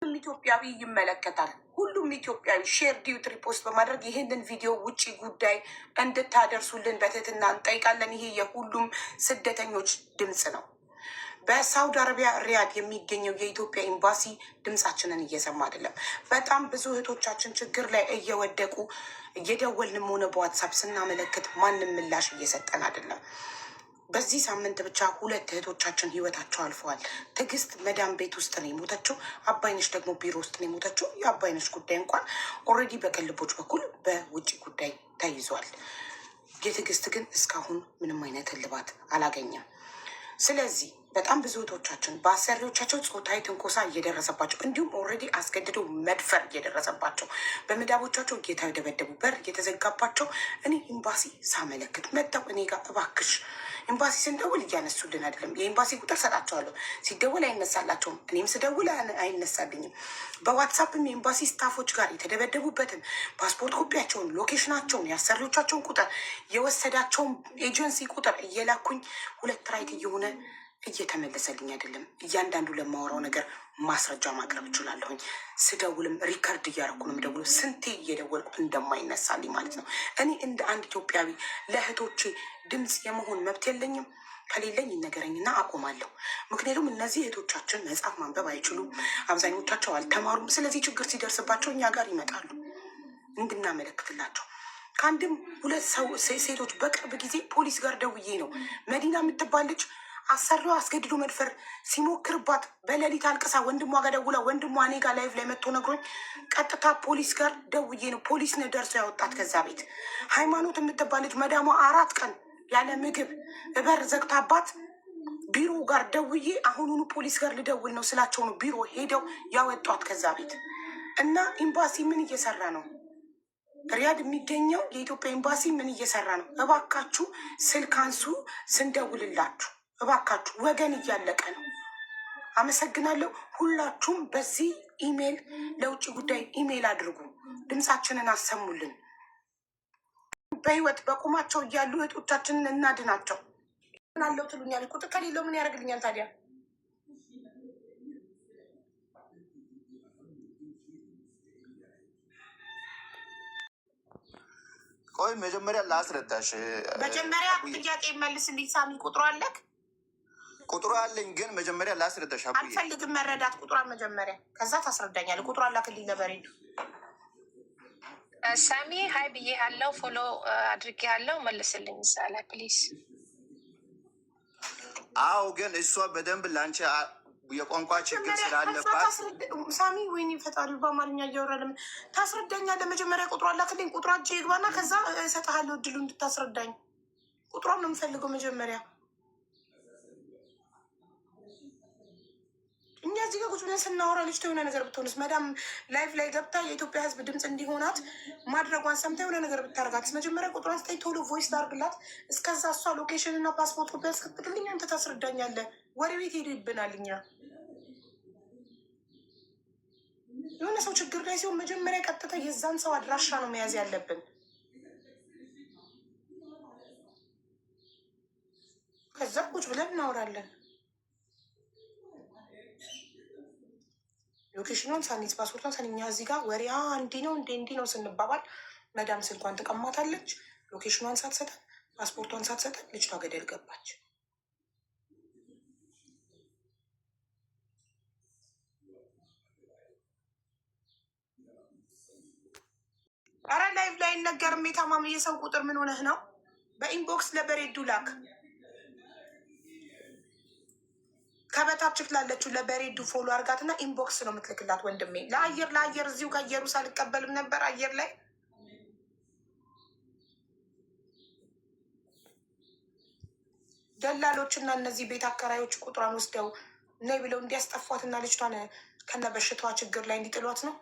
ሁሉም ኢትዮጵያዊ ይመለከታል። ሁሉም ኢትዮጵያዊ ሼር ዲዩት ሪፖስት በማድረግ ይህንን ቪዲዮ ውጭ ጉዳይ እንድታደርሱልን በትህትና እንጠይቃለን። ይሄ የሁሉም ስደተኞች ድምፅ ነው። በሳውዲ አረቢያ ሪያድ የሚገኘው የኢትዮጵያ ኤምባሲ ድምፃችንን እየሰማ አይደለም። በጣም ብዙ እህቶቻችን ችግር ላይ እየወደቁ እየደወልንም ሆነ በዋትሳፕ ስናመለክት ማንም ምላሽ እየሰጠን አይደለም። በዚህ ሳምንት ብቻ 2 እህቶቻችን ህይወታቸው አልፈዋል። ትዕግስት መዳም ቤት ውስጥ ነው የሞተችው። አባይነሽ ደግሞ ቢሮ ውስጥ ነው የሞተችው። የአባይነሽ ጉዳይ እንኳን ኦልሬዲ በቅልቦች በኩል በውጭ ጉዳይ ተይዟል። የትዕግስት ግን እስካሁን ምንም አይነት እልባት አላገኘም። ስለዚህ በጣም ብዙ እህቶቻችን በአሰሪዎቻቸው ጾታዊ ትንኮሳ እየደረሰባቸው እንዲሁም ኦልሬዲ አስገድደው መድፈር እየደረሰባቸው በመዳቦቻቸው እየተደበደቡ በር እየተዘጋባቸው እኔ ኤምባሲ ሳመለክት መጥተው እኔ ጋር እባክሽ ኤምባሲ ስንደውል እያነሱልን አይደለም። የኤምባሲ ቁጥር ሰጣቸዋለሁ፣ ሲደውል አይነሳላቸውም። እኔም ስደውል አይነሳልኝም። በዋትሳፕም የኤምባሲ ስታፎች ጋር የተደበደቡበትን ፓስፖርት ኮፒያቸውን፣ ሎኬሽናቸውን፣ የአሰሪዎቻቸውን ቁጥር፣ የወሰዳቸውን ኤጀንሲ ቁጥር እየላኩኝ 2 ራይት እየሆነ እየተመለሰልኝ አይደለም። እያንዳንዱ ለማወራው ነገር ማስረጃ ማቅረብ እችላለሁኝ። ስደውልም ሪከርድ እያደረኩ ነው የምደውለው። ስንቴ እየደወልኩ እንደማይነሳልኝ ማለት ነው። እኔ እንደ አንድ ኢትዮጵያዊ ለእህቶቼ ድምፅ የመሆን መብት የለኝም? ከሌለኝ ይነገረኝና አቆማለሁ። ምክንያቱም እነዚህ እህቶቻችን መጽሐፍ ማንበብ አይችሉም፣ አብዛኞቻቸው አልተማሩም። ስለዚህ ችግር ሲደርስባቸው እኛ ጋር ይመጣሉ እንድናመለክትላቸው። ከአንድም 2 ሴቶች በቅርብ ጊዜ ፖሊስ ጋር ደውዬ ነው መዲና የምትባል ልጅ አሰሪዋ አስገድዶ መድፈር ሲሞክርባት በሌሊት አልቅሳ ወንድሟ ጋር ደውላ ወንድሟ እኔ ጋር ላይቭ ላይ መጥቶ ነግሮኝ ቀጥታ ፖሊስ ጋር ደውዬ ነው ፖሊስ ነው ደርሶ ያወጣት ከዛ ቤት። ሃይማኖት የምትባል ልጅ መዳሟ 4 ቀን ያለ ምግብ እበር ዘግታባት ቢሮ ጋር ደውዬ አሁኑኑ ፖሊስ ጋር ልደውል ነው ስላቸው ነው ቢሮ ሄደው ያወጧት ከዛ ቤት። እና ኤምባሲ ምን እየሰራ ነው? ሪያድ የሚገኘው የኢትዮጵያ ኤምባሲ ምን እየሰራ ነው? እባካችሁ ስልክ አንሱ ስንደውልላችሁ እባካችሁ፣ ወገን እያለቀ ነው። አመሰግናለሁ። ሁላችሁም በዚህ ኢሜል ለውጭ ጉዳይ ኢሜል አድርጉ፣ ድምፃችንን አሰሙልን። በህይወት በቁማቸው እያሉ እህቶቻችንን እናድናቸው። አለው ትሉኛል። ቁጥር ከሌለው ምን ያደርግልኛል ታዲያ? ቆይ መጀመሪያ ላስረዳሽ። መጀመሪያ ጥያቄ መልስልኝ ሳሚ። ቁጥሩ አለክ? ቁጥሩ አለኝ፣ ግን መጀመሪያ ላስረዳሽ። አልፈልግም መረዳት። ቁጥሯን መጀመሪያ ከዛ ታስረዳኛል። ቁጥሩ አላክልኝ ለበሬዱ። ሳሚ ሀይ ብዬ አለው ፎሎ አድርጌ ያለው መልስልኝ ሳላ ፕሊዝ። አዎ፣ ግን እሷ በደንብ ለአንቺ የቋንቋ ችግር ስላለባት ሳሚ፣ ወይኔ ፈጣሪ፣ በአማርኛ እያወራለ ታስረዳኛለህ። መጀመሪያ ቁጥሩ አላክልኝ። ቁጥሯ እጅ ይግባና ከዛ እሰጥሃለሁ እድሉ እንድታስረዳኝ። ቁጥሯን ነው የምፈልገው መጀመሪያ። እኛ እዚህ ጋር ቁጭ ብለን ስናወራ ልጅ የሆነ ነገር ብትሆንስ? መዳም ላይፍ ላይ ገብታ የኢትዮጵያ ሕዝብ ድምፅ እንዲሆናት ማድረጓን ሰምታ የሆነ ነገር ብታደርጋትስ? መጀመሪያ ቁጥሯን ስጠኝ፣ ቶሎ ቮይስ ላድርግላት። እስከዛ እሷ ሎኬሽን እና ፓስፖርት ኮፒ ያስከትልኝ፣ አንተ ታስረዳኛለህ። ወደ ቤት ሄዱ ይብናል። እኛ የሆነ ሰው ችግር ላይ ሲሆን መጀመሪያ ቀጥታ የዛን ሰው አድራሻ ነው መያዝ ያለብን። ከዛ ቁጭ ብለን እናወራለን። ሎኬሽኗን ሳኒዝ ፓስፖርቷን ሳኒኛ እዚህ ጋር ወሬ እንዲህ ነው እንዲህ ነው ስንባባል መዳም ስልኳን ትቀማታለች። ሎኬሽኗን ሳትሰጠን ፓስፖርቷን ሳትሰጠን ልጅቷ ገደል ገባች። አረ ላይቭ ላይ ነገርም የታማሚ የሰው ቁጥር ምን ሆነህ ነው? በኢንቦክስ ለበሬዱ ላክ። ከበታች ላለችው ለበሬዱ ፎሎ አርጋትና ኢንቦክስ ነው የምትልክላት ወንድሜ። ለአየር እዚሁ ከአየሩስ አልቀበልም ነበር አየር ላይ ደላሎች እና እነዚህ ቤት አከራዮች ቁጥሯን ወስደው ነይ ብለው እንዲያስጠፏትና ልጅቷን ከነ በሽታዋ ችግር ላይ እንዲጥሏት ነው።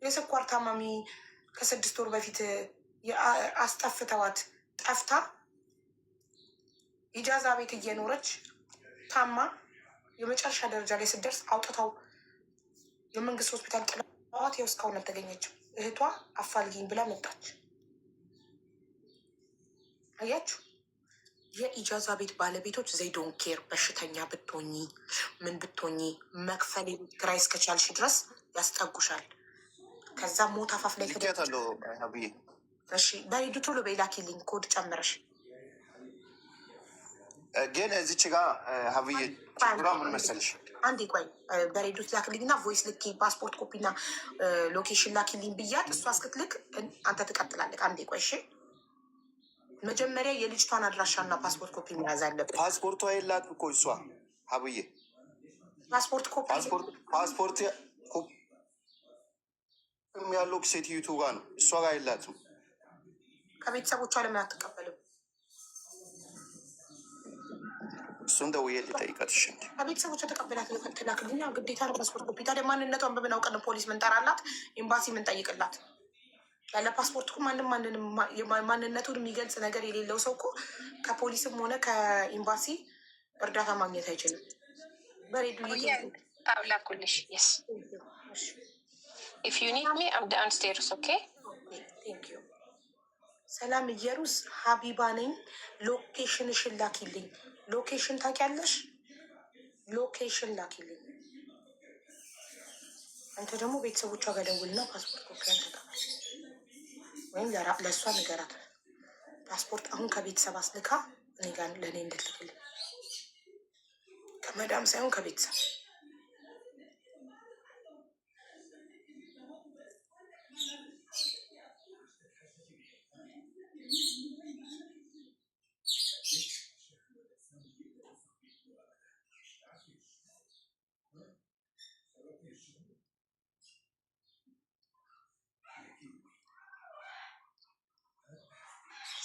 የስኳር ታማሚ ከ6 ወር በፊት አስጠፍተዋት ጠፍታ ኢጃዛ ቤት እየኖረች ታማ የመጨረሻ ደረጃ ላይ ስደርስ አውጥተው የመንግስት ሆስፒታል ጥለዋት ይኸው እስካሁን አልተገኘችም። እህቷ አፋልጊኝ ብላ መጣች። አያችሁ፣ የኢጃዛ ቤት ባለቤቶች ዜዶን ኬር። በሽተኛ ብትሆኚ ምን ብትሆኚ መክፈል ኪራይ እስከቻልሽ ድረስ ያስጠጉሻል። ከዛ ሞት አፋፍ ላይ ልኬታለሁ ብዬ እሺ፣ በሂዱ ቶሎ በላኪልኝ ኮድ ጨምረሽ። ግን እዚች ጋር ሀብዬ ችግሯ ምን መሰልሽ? አንዴ ቆይ በሬዲዮ ላክልኝ እና ቮይስ ልክ ፓስፖርት ኮፒ እና ሎኬሽን ላኪልኝ ብያት እሷ እስክትልክ አንተ ትቀጥላለህ። አንዴ ቆይ እሺ። መጀመሪያ የልጅቷን አድራሻና ፓስፖርት ኮፒ መያዝ አለብን። ፓስፖርቷ የላት እኮ እሷ ሀብዬ ፓስፖርት ኮፒ ፓስፖርት ያለው ሴትዮቱ ጋር ነው፣ እሷ ጋር የላትም። ከቤተሰቦቿ ለምን አትቀበልም? እሱን ደውዬ ልጠይቃት። እሺ ከቤተሰቦቿ ተቀበላት ትላክልኛ። ግዴታ ነው ፓስፖርት ኮፒ። ታዲያ ማንነቷን በምን አውቀን ፖሊስ ምንጠራላት? ኤምባሲ ምንጠይቅላት? ያለ ፓስፖርት እኮ ማንነቱን የሚገልጽ ነገር የሌለው ሰው እኮ ከፖሊስም ሆነ ከኤምባሲ እርዳታ ማግኘት አይችልም። በሬዲዮ ላኩልሽ። የስ ኢፍ ዩ ኒድ ሚ አም ዳውንስቴርስ። ኦኬ ቴንክ ዩ። ሰላም እየሩስ ሀቢባ ነኝ። ሎኬሽንሽን ላኪልኝ። ሎኬሽን ታውቂያለሽ? ሎኬሽን ላኪልኝ። አንተ ደግሞ ቤተሰቦቿ ጋር ደውልና ፓስፖርት ኮፒ ተቀበል፣ ወይም ለእሷ ንገራት። ፓስፖርት አሁን ከቤተሰብ አስልካ እኔ ጋር ለእኔ እንድትልክልኝ፣ ከመዳም ሳይሆን ከቤተሰብ።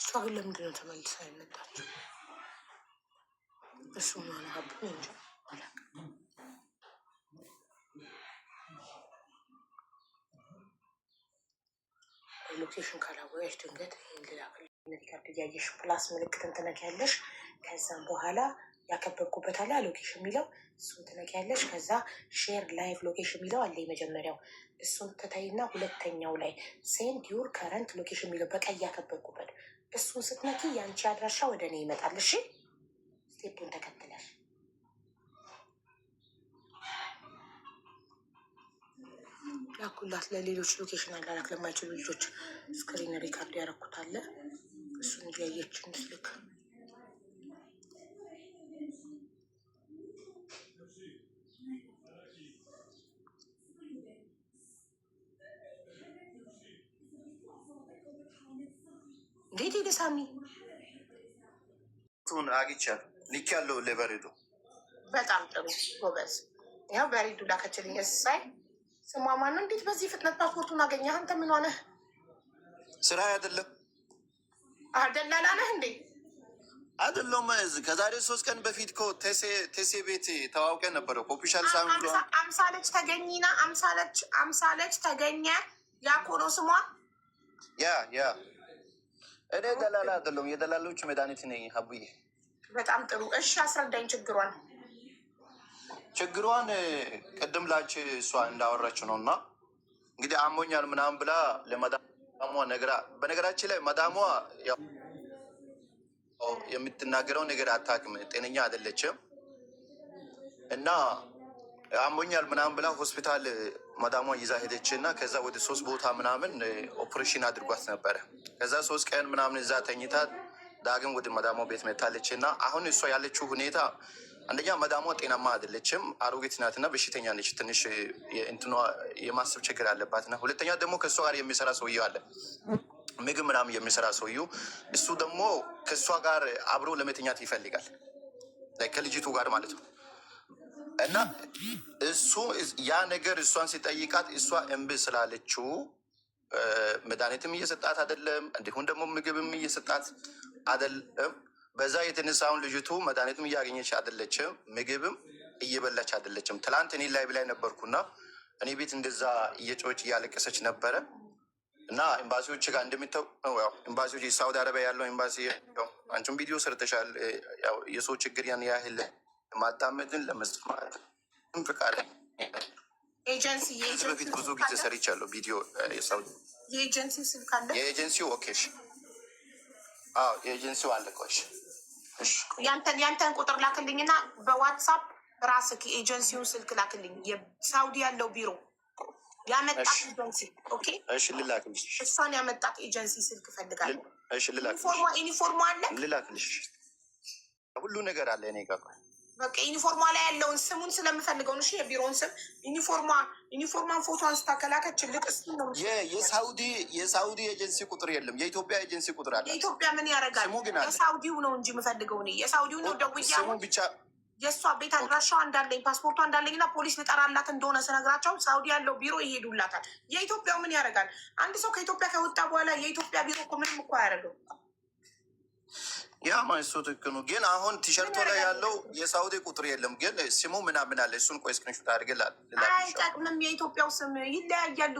እሷ ግን ለምንድን ነው ተመልሳ የመጣችው? እሱ ማን ሀብ እንጂ ሎኬሽን ካላወቀሽ ድንገት ይህን ልላክልኝ ካርድ እያየሽ ፕላስ ምልክትን ትነኪያለሽ። ከዛም በኋላ ያከበብኩበት አለ ሎኬሽን የሚለው እሱን ትነኪያለሽ። ከዛ ሼር ላይቭ ሎኬሽን የሚለው አለ የመጀመሪያው፣ እሱን ትተይና ሁለተኛው ላይ ሴንድ ዩር ከረንት ሎኬሽን የሚለው በቀይ ያከበብኩበት እሱን ስትነኪ የአንቺ አድራሻ ወደ እኔ ይመጣል። እሺ ስቴፑን ተከትለሽ ላኩላት። ለሌሎች ሎኬሽን አላላክ ለማይችሉ ልጆች ስክሪን ሪካርድ ያረኩታለ። እሱን እያየች እንድትልክ እንዴት ሄደ ሳሚ? ቱን አግኝቻለሁ። ልክ ያለው ለበሬዶ በጣም ጥሩ ጎበዝ። ያው በሬዶ ላከችልኝ። እሳይ ስሟ ማነው? እንዴት በዚህ ፍጥነት ፓስፖርቱን አገኘህ? አንተ ምን ሆነህ? ስራ አይደለም ደላላ ነህ እንዴ? አይደለም። ከዛሬ 3 ቀን በፊት እኮ ቴሴ ቤት ተዋውቀን ነበረ። ኦፊሻል ሳይሆን ብሎ አምሳለች ተገኝና አምሳለች ተገኘ ያኮኖ ስሟ ያ እኔ ደላላ አይደለም፣ የደላሎች መድኃኒት ነኝ ሀቡዬ። በጣም ጥሩ እሺ፣ አስረዳኝ ችግሯን። ችግሯን ቅድም ላች እሷ እንዳወራች ነው። እና እንግዲህ አሞኛል ምናምን ብላ ለመዳሟ ነግራ፣ በነገራችን ላይ መዳሟ የምትናገረው ነገር አታውቅም፣ ጤነኛ አይደለችም። እና አሞኛል ምናምን ብላ ሆስፒታል መዳሟ ይዛ ሄደች እና ከዛ ወደ 3 ቦታ ምናምን ኦፕሬሽን አድርጓት ነበረ። ከዛ 3 ቀን ምናምን እዛ ተኝታ ዳግም ወደ መዳሟ ቤት መታለች። እና አሁን እሷ ያለችው ሁኔታ አንደኛ መዳሟ ጤናማ አይደለችም፣ አሮጌት ናትና በሽተኛ ነች። ትንሽ እንትኗ የማሰብ ችግር አለባትና፣ ሁለተኛ ደግሞ ከእሷ ጋር የሚሰራ ሰውዬው አለ፣ ምግብ ምናምን የሚሰራ ሰውዬው፣ እሱ ደግሞ ከእሷ ጋር አብሮ ለመተኛት ይፈልጋል፣ ከልጅቱ ጋር ማለት ነው። እና እሱ ያ ነገር እሷን ሲጠይቃት እሷ እምቢ ስላለችው መድኃኒትም እየሰጣት አይደለም፣ እንዲሁም ደግሞ ምግብም እየሰጣት አይደለም። በዛ የተነሳውን ልጅቱ መድኃኒትም እያገኘች አይደለችም፣ ምግብም እየበላች አይደለችም። ትላንት እኔ ላይ ብላይ ነበርኩና እኔ ቤት እንደዛ እየጮች እያለቀሰች ነበረ። እና ኤምባሲዎች ጋር ኤምባሲዎች ሳውዲ አረቢያ ያለው ኤምባሲ አንቺም ቪዲዮ ሰርተሻል። የሰው ችግር ያን ያህል ማዳመጥን ለመስማት ፍቃድ ኤጀንሲ በፊት ብዙ ጊዜ ሰርቻለሁ ቪዲዮ የኤጀንሲው ስልክ አለ። የኤጀንሲው ኦኬሽ፣ የኤጀንሲው አለቀሽ። ያንተን ቁጥር ላክልኝና በዋትሳፕ ራስህ የኤጀንሲውን ስልክ ላክልኝ። የሳውዲ ያለው ቢሮ ያመጣት ኤጀንሲ ኦኬ። እሺ ልላክልሽ። እሷን ያመጣት ኤጀንሲ ስልክ ፈልጋለሁ። እሺ ልላክልሽ። ዩኒፎርሟ አለ፣ ልላክልሽ። ሁሉ ነገር አለ እኔ ጋር። በቃ ዩኒፎርሟ ላይ ያለውን ስሙን ስለምፈልገው ነው። እሺ የቢሮውን ስም ዩኒፎርሟን ፎቶ አንስታ ከላከችን ልቅስ ነው። የሳውዲ ኤጀንሲ ቁጥር የለም፣ የኢትዮጵያ ኤጀንሲ ቁጥር አለ። የኢትዮጵያ ምን ያደርጋል? የሳውዲው ነው እንጂ የምፈልገው እኔ የሳውዲው ነው። ደውያ ስሙ ብቻ የእሷ ቤት አድራሻዋ እንዳለኝ ፓስፖርቷ እንዳለኝ እና ፖሊስ ልጠራላት እንደሆነ ስነግራቸው ሳውዲ ያለው ቢሮ ይሄዱላታል። የኢትዮጵያው ምን ያደርጋል? አንድ ሰው ከኢትዮጵያ ከወጣ በኋላ የኢትዮጵያ ቢሮ እኮ ምንም እኮ አያደርገው። ያ ማይሶ ትክክል ነው። ግን አሁን ቲሸርቶ ላይ ያለው የሳውዲ ቁጥር የለም፣ ግን ስሙ ምናምን አለ። እሱን ቆይ ስክሪንሾት አድርገላል። አይጠቅምም። የኢትዮጵያው ስም ይለያያሉ።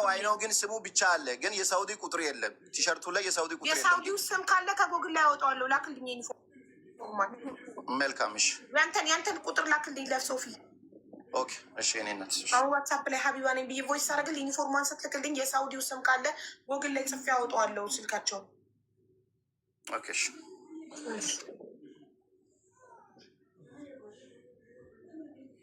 አይነው ግን ስሙ ብቻ አለ፣ ግን የሳውዲ ቁጥር የለም። ቲሸርቱ ላይ የሳውዲ ቁጥር የለም። የሳውዲው ስም ካለ ከጎግል ላይ ያወጣዋለሁ። ላክልኝ ዩኒፎርም። መልካም እሺ። ያንተን ቁጥር ላክልኝ ለሶፊ። ኦኬ እሺ። እኔ እናት አሁን ዋትሳፕ ላይ ሀቢባ ነኝ ብዬ ቮይስ አደረግል። ዩኒፎርሟን ስትልክልኝ የሳውዲው ስም ካለ ጎግል ላይ ጽፌ ያወጣዋለሁ ስልካቸውን። ኦኬ እሺ።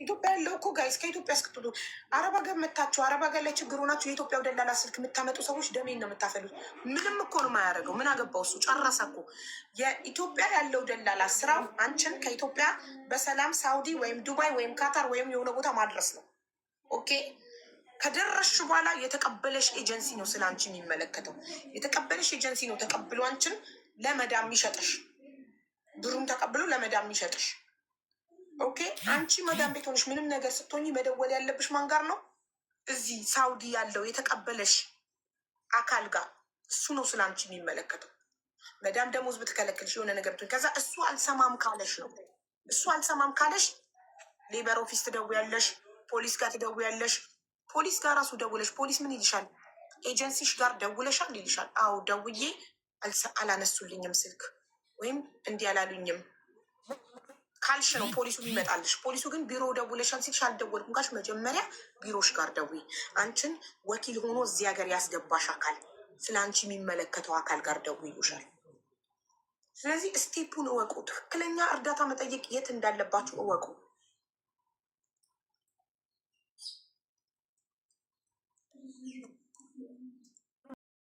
ኢትዮጵያ ያለው እኮ ጋይስ ከኢትዮጵያ እስክትሉ አረብ ሀገር መታችሁ አረብ ሀገር ላይ ችግሩ ናችሁ። የኢትዮጵያው ደላላ ስልክ የምታመጡ ሰዎች ደሜን ነው የምታፈሉት። ምንም እኮ ነው የማያደርገው። ምን አገባው እሱ ጨረሰ እኮ። የኢትዮጵያ ያለው ደላላ ስራው አንቺን ከኢትዮጵያ በሰላም ሳውዲ ወይም ዱባይ ወይም ካታር ወይም የሆነ ቦታ ማድረስ ነው። ኦኬ ከደረስሽ በኋላ የተቀበለሽ ኤጀንሲ ነው ስለ አንቺ የሚመለከተው። የተቀበለሽ ኤጀንሲ ነው ተቀብሎ አንቺን ለመዳም የሚሸጥሽ፣ ብሩም ተቀብሎ ለመዳም የሚሸጥሽ። ኦኬ አንቺ መዳም ቤት ሆነሽ ምንም ነገር ስትሆኝ መደወል ያለብሽ ማን ጋር ነው? እዚህ ሳውዲ ያለው የተቀበለሽ አካል ጋር። እሱ ነው ስለ አንቺ የሚመለከተው። መዳም ደሞዝ ብትከለክልሽ የሆነ ነገር ብትሆኝ ከዛ እሱ አልሰማም ካለሽ ነው። እሱ አልሰማም ካለሽ ሌበር ኦፊስ ትደውያለሽ፣ ፖሊስ ጋር ትደውያለሽ። ፖሊስ ጋር ራሱ ደውለሽ ፖሊስ ምን ይልሻል? ኤጀንሲሽ ጋር ደውለሻል ይልሻል። አዎ ደውዬ አላነሱልኝም ስልክ ወይም እንዲህ አላሉኝም ካልሽ ነው ፖሊሱ ይመጣልሽ። ፖሊሱ ግን ቢሮ ደውለሻል ሲልሽ አልደወልኩም ካልሽ መጀመሪያ ቢሮሽ ጋር ደውይ። አንቺን ወኪል ሆኖ እዚህ ሀገር ያስገባሽ አካል፣ ስለ አንቺ የሚመለከተው አካል ጋር ደውይ ይሉሻል። ስለዚህ ስቴፑን እወቁ። ትክክለኛ እርዳታ መጠየቅ የት እንዳለባችሁ እወቁ።